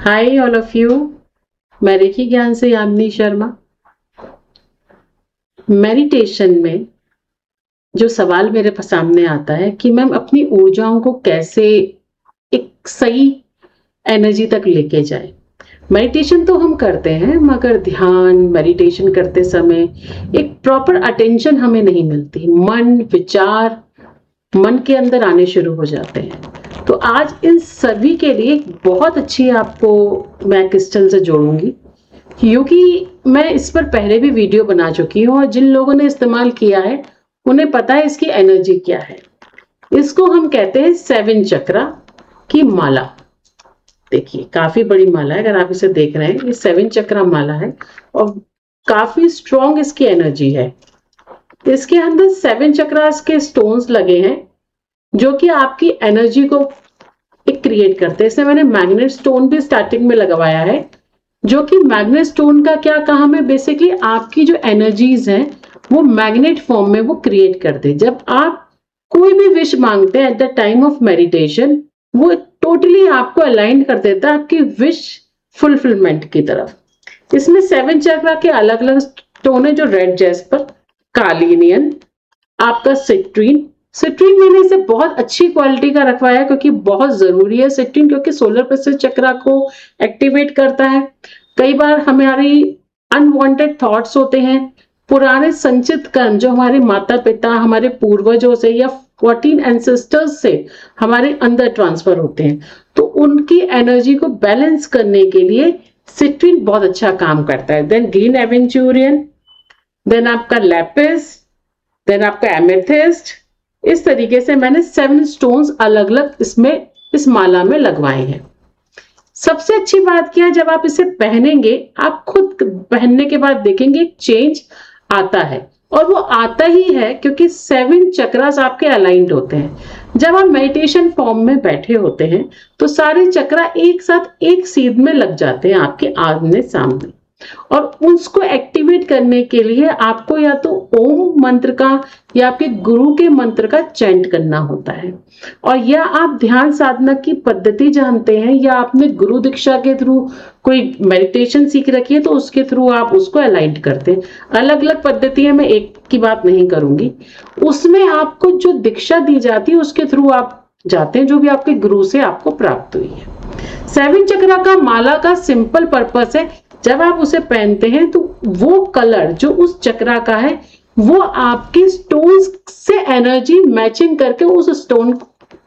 Hi all of you. मैं रेखी ज्ञान से यामिनी शर्मा। मेडिटेशन में जो सवाल मेरे सामने आता है कि मैम अपनी ऊर्जाओं को कैसे एक सही एनर्जी तक लेके जाए। मेडिटेशन तो हम करते हैं मगर ध्यान मेडिटेशन करते समय एक प्रॉपर अटेंशन हमें नहीं मिलती। मन विचार मन के अंदर आने शुरू हो जाते हैं। तो आज इन सभी के लिए एक बहुत अच्छी आपको मैं क्रिस्टल से जोड़ूंगी, क्योंकि मैं इस पर पहले भी वीडियो बना चुकी हूँ और जिन लोगों ने इस्तेमाल किया है उन्हें पता है इसकी एनर्जी क्या है। इसको हम कहते हैं 7 चक्रा की माला। देखिए काफी बड़ी माला है, अगर आप इसे देख रहे हैं ये 7 चक्रा माला है और काफी स्ट्रॉन्ग इसकी एनर्जी है। इसके अंदर 7 चक्रास के स्टोन्स लगे हैं जो कि आपकी एनर्जी को एक क्रिएट करते हैं। इसमें मैंने मैग्नेट स्टोन भी स्टार्टिंग में लगवाया है, जो कि मैग्नेट स्टोन का क्या काम है, बेसिकली आपकी जो एनर्जीज हैं वो मैग्नेट फॉर्म में वो क्रिएट करते हैं। जब आप कोई भी विश मांगते हैं at the time of meditation, वो टोटली आपको अलाइन कर देता है आपकी विश फुलफिलमेंट की तरफ। इसमें 7 चक्रा के अलग अलग स्टोन है, जो रेड जैस्पर, कार्निलियन, आपका सिट्रीन मैंने इसे बहुत अच्छी क्वालिटी का रखवाया क्योंकि बहुत जरूरी है सिट्रीन, क्योंकि सोलर प्लेक्सस चक्रा को एक्टिवेट करता है। कई बार हमारी अनवांटेड थॉट्स होते हैं, पुराने संचित कर्म जो हमारे माता पिता हमारे पूर्वजों से या 14 एंसेस्टर्स से हमारे अंदर ट्रांसफर होते हैं, तो उनकी एनर्जी को बैलेंस करने के लिए सिट्रीन बहुत अच्छा काम करता है। देन ग्रीन एवेंचुरियन, देन आपका लैपिस, देन आपका एमेथिस्ट। इस तरीके से मैंने 7 स्टोन्स अलग अलग इसमें इस माला में लगवाए हैं। सबसे अच्छी बात क्या है, जब आप इसे पहनेंगे आप खुद पहनने के बाद देखेंगे एक चेंज आता है, और वो आता ही है क्योंकि 7 चक्रास आपके अलाइंड होते हैं। जब आप मेडिटेशन फॉर्म में बैठे होते हैं तो सारे चक्रा एक साथ एक सीध में लग जाते हैं आपके आमने सामने, और उसको एक्टिवेट करने के लिए आपको या तो ओम मंत्र का या आपके गुरु के मंत्र का चैंट करना होता है, और या आप ध्यान साधना की पद्धति जानते हैं या आपने गुरु दीक्षा के थ्रू कोई मेडिटेशन सीख रखी है तो उसके थ्रू आप उसको अलाइन करते हैं। अलग अलग पद्धतियां, मैं एक की बात नहीं करूंगी। उसमें आपको जो दीक्षा दी जाती है उसके थ्रू आप जाते हैं, जो भी आपके गुरु से आपको प्राप्त हुई है। 7 चक्रा का माला का सिंपल पर्पस है, जब आप उसे पहनते हैं तो वो कलर जो उस चक्रा का है वो आपके स्टोन्स से एनर्जी मैचिंग करके उस स्टोन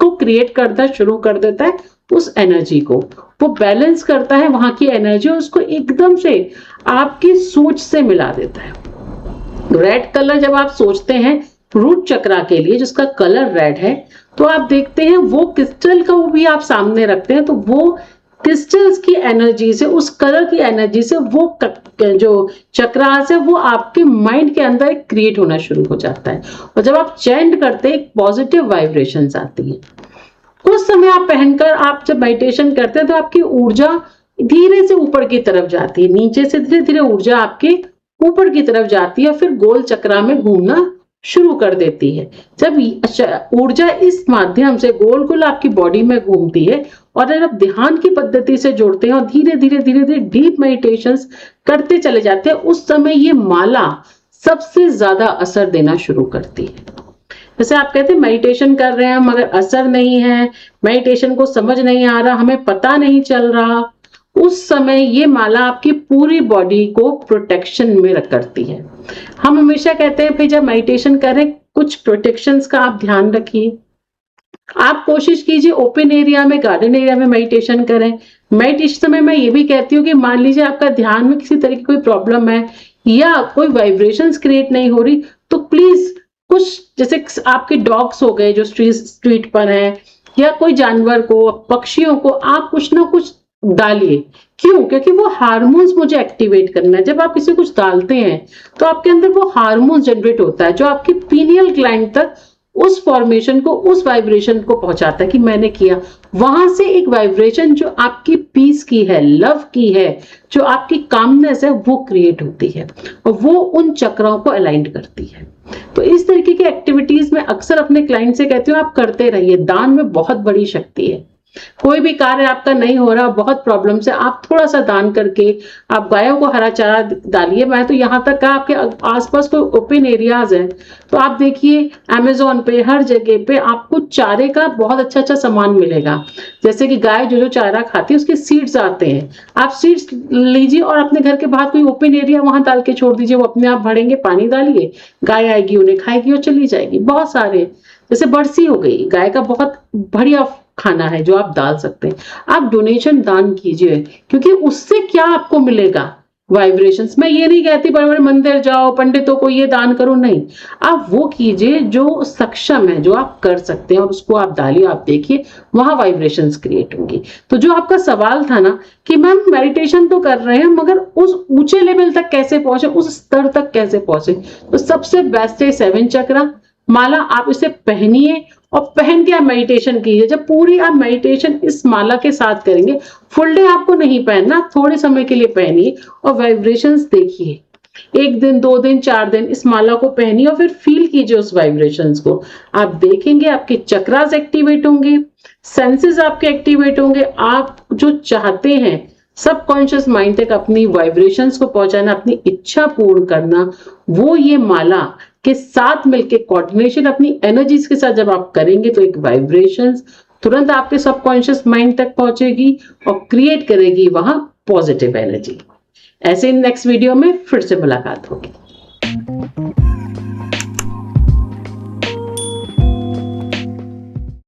को क्रिएट करना शुरू कर देता है। उस एनर्जी को वो बैलेंस करता है, वहां की एनर्जी उसको एकदम से आपकी सोच से मिला देता है। रेड कलर जब आप सोचते हैं रूट चक्रा के लिए जिसका कलर रेड है, तो आप देखते हैं वो क्रिस्टल का वो भी आप सामने रखते हैं तो वो क्रिस्टल्स की एनर्जी से, उस कलर की एनर्जी से वो जो चक्रास है वो आपके माइंड के अंदर क्रिएट होना शुरू हो जाता है, और जब आप चैंट करते हैं एक पॉजिटिव वाइब्रेशंस आती है। उस समय आप पहनकर आप जब मेडिटेशन करते हैं तो आपकी ऊर्जा धीरे से ऊपर की तरफ जाती है, नीचे से धीरे धीरे ऊर्जा आपके ऊपर की तरफ जाती है, फिर गोल चक्रा में घूमना शुरू कर देती है। जब ऊर्जा इस माध्यम से गोल गोल आपकी बॉडी में घूमती है और जब आप ध्यान की पद्धति से जोड़ते हैं और धीरे धीरे धीरे धीरे डीप मेडिटेशंस करते चले जाते हैं, उस समय ये माला सबसे ज्यादा असर देना शुरू करती है। जैसे आप कहते हैं मेडिटेशन कर रहे हैं मगर असर नहीं है, मेडिटेशन को समझ नहीं आ रहा, हमें पता नहीं चल रहा, उस समय ये माला आपकी पूरी बॉडी को प्रोटेक्शन में करती है। हम हमेशा कहते हैं भाई जब मेडिटेशन करें कुछ प्रोटेक्शंस का आप ध्यान रखिए। आप कोशिश कीजिए ओपन एरिया में, गार्डन एरिया में मेडिटेशन करें। मेडिटेशन समय मैं ये भी कहती हूँ कि मान लीजिए आपका ध्यान में किसी तरह की कोई प्रॉब्लम है या कोई वाइब्रेशंस क्रिएट नहीं हो रही, तो प्लीज कुछ जैसे आपके डॉग्स हो गए जो स्ट्रीट पर हैं, या कोई जानवर को, पक्षियों को आप कुछ ना कुछ डालिए। क्यों? क्योंकि वो हार्मोन्स मुझे एक्टिवेट करना है। जब आप इसे कुछ डालते हैं तो आपके अंदर वो हार्मोन जनरेट होता है जो आपकी पीनियल ग्लैंड तक उस फॉर्मेशन को, उस वाइब्रेशन को पहुंचाता है कि मैंने किया। वहां से एक वाइब्रेशन जो आपकी पीस की है, लव की है, जो आपकी कामनेस है, वो क्रिएट होती है और वो उन चक्राओं को अलाइन करती है। तो इस तरीके की एक्टिविटीज में अक्सर अपने क्लाइंट से कहती हूँ आप करते रहिए। दान में बहुत बड़ी शक्ति है। कोई भी कार्य आपका नहीं हो रहा, बहुत प्रॉब्लम से, आप थोड़ा सा दान करके आप गायों को हरा चारा डालिए। मैं तो यहाँ तक कहा आपके आसपास कोई ओपन एरियाज है तो आप देखिए अमेजोन पे हर जगह पे आपको चारे का बहुत अच्छा अच्छा सामान मिलेगा। जैसे कि गाय जो जो चारा खाती है उसके सीड्स आते हैं, आप सीड्स लीजिए और अपने घर के बाहर कोई ओपन एरिया वहां डाल के छोड़ दीजिए, वो अपने आप बढ़ेंगे, पानी डालिए, गाय आएगी उन्हें खाएगी और चली जाएगी। बहुत सारे, जैसे बरसी हो गई, गाय का बहुत बढ़िया खाना है जो आप डाल सकते हैं। आप डोनेशन दान कीजिए, क्योंकि उससे क्या आपको मिलेगा, वाइब्रेशंस। मैं ये नहीं कहती बड़े बड़े मंदिर जाओ, पंडितों को ये दान करो, नहीं, आप वो कीजिए जो सक्षम है, जो आप कर सकते हैं, और उसको आप डालिए, आप देखिए वहां वाइब्रेशंस क्रिएट होंगी। तो जो आपका सवाल था ना कि मैम मेडिटेशन तो कर रहे हैं मगर उस ऊंचे लेवल तक कैसे पहुंचे, उस स्तर तक कैसे पहुंचे, तो सबसे बेस्ट है 7 चक्रा माला। आप इसे पहनिए और पहन के आप मेडिटेशन कीजिए। जब पूरी आप मेडिटेशन इस माला के साथ करेंगे, फुल डे आपको नहीं पहनना, थोड़े समय के लिए पहनिए और वाइब्रेशंस देखिए। 1 दिन 2 दिन 4 दिन इस माला को पहनिए और फिर फील कीजिए उस वाइब्रेशंस को। आप देखेंगे आपके चक्रास एक्टिवेट होंगे, सेंसेस आपके एक्टिवेट होंगे। आप जो चाहते हैं सबकॉन्शियस माइंड तक अपनी वाइब्रेशंस को पहुंचाना, अपनी इच्छा पूर्ण करना, वो ये माला के साथ मिलके कोऑर्डिनेशन अपनी एनर्जीज के साथ जब आप करेंगे तो एक वाइब्रेशंस तुरंत आपके सबकॉन्शियस माइंड तक पहुंचेगी और क्रिएट करेगी वहां पॉजिटिव एनर्जी। ऐसे नेक्स्ट वीडियो में फिर से मुलाकात होगी।